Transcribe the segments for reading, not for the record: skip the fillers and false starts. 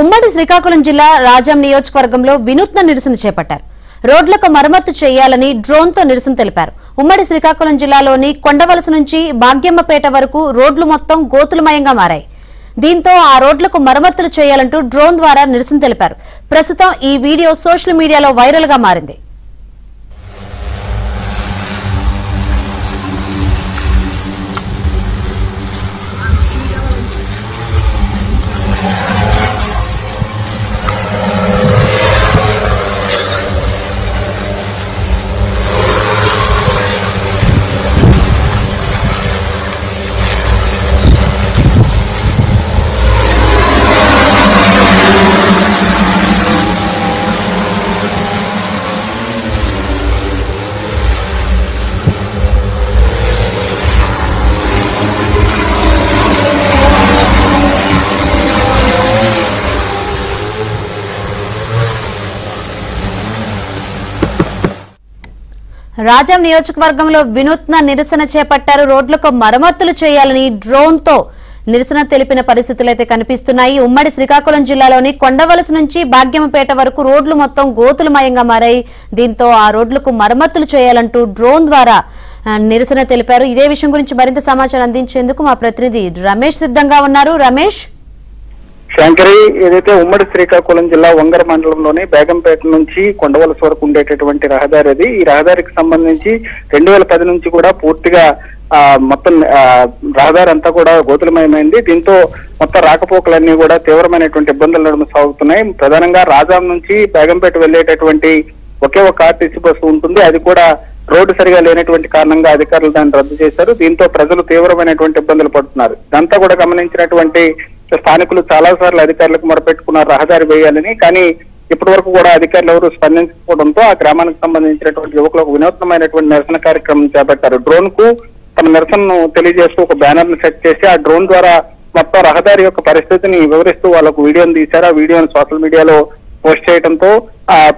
ఉమ్మడి శ్రీకాకుళం జిల్లా రాజాం నియోజకవర్గంలో వినూత్న నిరసన చేపట్టారు. రోడ్లకు మరమ్మతు చేయాలని డ్రోన్తో నిరసన తెలిపారు. ఉమ్మడి శ్రీకాకుళం జిల్లాలోని కొండవలస నుంచి భాగ్యమ్మపేట వరకు రోడ్లు మొత్తం గోతులమయంగా మారాయి. దీంతో ఆ రోడ్లకు మరమ్మతులు చేయాలంటూ డ్రోన్ ద్వారా నిరసన తెలిపారు. ప్రస్తుతం ఈ వీడియో సోషల్ మీడియాలో వైరల్ గా మారింది. రాజాం నియోజకవర్గంలో వినూత్న నిరసన చేపట్టారు. రోడ్లకు మరమ్మతులు చేయాలని డ్రోన్తో నిరసన తెలిపిన పరిస్థితులైతే కనిపిస్తున్నాయి. ఉమ్మడి శ్రీకాకుళం జిల్లాలోని కొండవలస నుంచి భాగ్యమ్మపేట వరకు రోడ్లు మొత్తం గోతులమయంగా మారాయి. దీంతో ఆ రోడ్లకు మరమ్మతులు చేయాలంటూ డ్రోన్ ద్వారా నిరసన తెలిపారు. ఇదే విషయం గురించి మరింత సమాచారం అందించేందుకు మా ప్రతినిధి రమేష్ సిద్ధంగా ఉన్నారు. రమేష్, శంకరి, ఏదైతే ఉమ్మడి శ్రీకాకుళం జిల్లా వంగర మండలంలోని బేగంపేట నుంచి కొండవలస వరకు ఉండేటటువంటి రహదారి అది. ఈ రహదారికి సంబంధించి 2010 నుంచి కూడా పూర్తిగా మొత్తం రహదారి అంతా కూడా గోతులమయమైంది. దీంతో మొత్తం రాకపోకలన్నీ కూడా తీవ్రమైనటువంటి ఇబ్బందులు నడుమ సాగుతున్నాయి. ప్రధానంగా రాజాం నుంచి బేగంపేట వెళ్లేటటువంటి ఒకే ఒక ఆర్టీసీ బస్సు ఉంటుంది. అది కూడా రోడ్డు సరిగా లేనటువంటి కారణంగా అధికారులు దాన్ని రద్దు చేశారు. దీంతో ప్రజలు తీవ్రమైనటువంటి ఇబ్బందులు పడుతున్నారు. ఇదంతా కూడా గమనించినటువంటి స్థానికులు చాలా సార్లు అధికారులకు మొరపెట్టుకున్నారు రహదారి వేయాలని. కానీ ఇప్పటి వరకు కూడా అధికారులు ఎవరు స్పందించకపోవడంతో ఆ గ్రామానికి సంబంధించినటువంటి యువకులకు వినూత్నమైనటువంటి నిరసన కార్యక్రమం చేపట్టారు. డ్రోన్ కు తమ నిరసనను తెలియజేస్తూ ఒక బ్యానర్ ను సెట్ చేసి ఆ డ్రోన్ ద్వారా మొత్తం రహదారి యొక్క పరిస్థితిని వివరిస్తూ వాళ్ళకు వీడియోను తీశారు. ఆ వీడియోను సోషల్ మీడియాలో పోస్ట్ చేయడంతో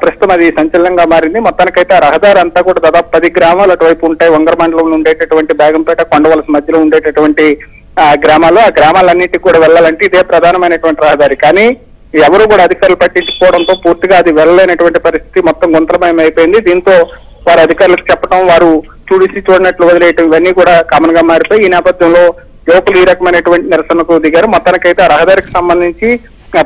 ప్రస్తుతం అది సంచలనంగా మారింది. మొత్తానికైతే ఆ రహదారి అంతా కూడా దాదాపు 10 గ్రామాలు అటువైపు ఉంటాయి. వంగర మండలంలో ఉండేటటువంటి బేగంపేట, కొండవలస మధ్యలో ఉండేటటువంటి గ్రామాలు, ఆ గ్రామాలన్నిటికీ కూడా వెళ్ళాలంటే ఇదే ప్రధానమైనటువంటి రహదారి. కానీ ఎవరు కూడా అధికారులు పట్టించుకోవడంతో పూర్తిగా అది వెళ్ళలేనటువంటి పరిస్థితి మొత్తం గుంతలమయం అయిపోయింది. దీంతో వారు అధికారులకు చెప్పడం, వారు చూడనట్లు వదిలేయటం, ఇవన్నీ కూడా కామన్ గా మారిపోయి ఈ నేపథ్యంలో యువకులు ఈ రకమైనటువంటి నిరసనకు దిగారు. మొత్తానికైతే ఆ రహదారికి సంబంధించి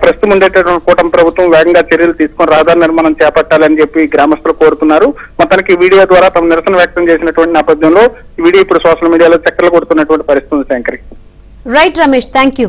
ప్రస్తుతం ఉండేటటువంటి కూటమి ప్రభుత్వం వేగంగా చర్యలు తీసుకుని రహదారి నిర్మాణం చేపట్టాలని చెప్పి గ్రామస్తులు కోరుతున్నారు. మొత్తానికి వీడియో ద్వారా తమ నిరసన వ్యక్తం చేసినటువంటి నేపథ్యంలో ఈ వీడియో ఇప్పుడు సోషల్ మీడియాలో చక్కర్లు కొడుతున్నటువంటి పరిస్థితి ఉంది. Shankari. Right Ramesh, thank you.